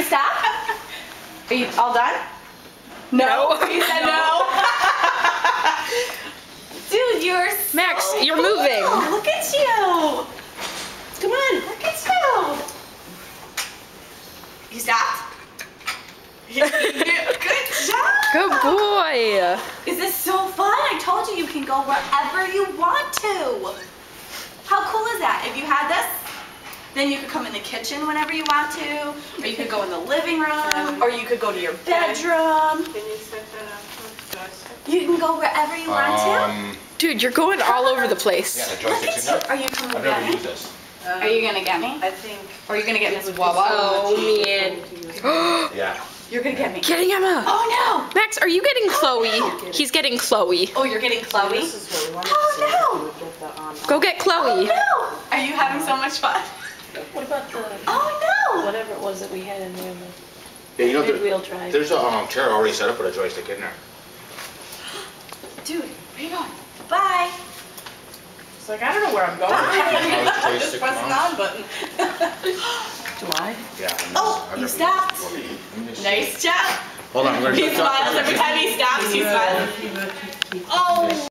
stop? Are you all done? No. You said no. Dude, you're so Max, you're cool. moving. Look at you. Come on, look at you. You stopped? Good job. Good boy. Is this so fun? I told you can go wherever you want to. How cool is that? If you had this, then you could come in the kitchen whenever you want to, or you could go in the living room, or you could go to your bedroom. Can you set that up for joystick? You can go wherever you want to. Dude, you're going all over the place. Yeah, the Look joystick's at in you. there. Are you coming I've to never get me? used this. Are you gonna get me? I think. Or are you gonna get Miss it would be Wawa? Oh, so much man. easier to use. Yeah. You're gonna get me. Getting Emma. Oh Max, are you getting Chloe? no. He's getting Chloe. no! Oh, you're getting Chloe? This is what we wanted Oh, to see if no. we would get the, Go get Oh Chloe. no! Are you having so much fun? What about the, Oh no! whatever it was that we had in there, Yeah, you know, the mid-wheel drive? there's a chair already set up with a joystick in there. Dude, where you going? Bye. It's like, I don't know where I'm going. Bye. Just press the on button. Do I? Yeah. Oh, you stopped. Nice job. Hold on, I'm gonna He smiles every time he stops. He smiles. Oh.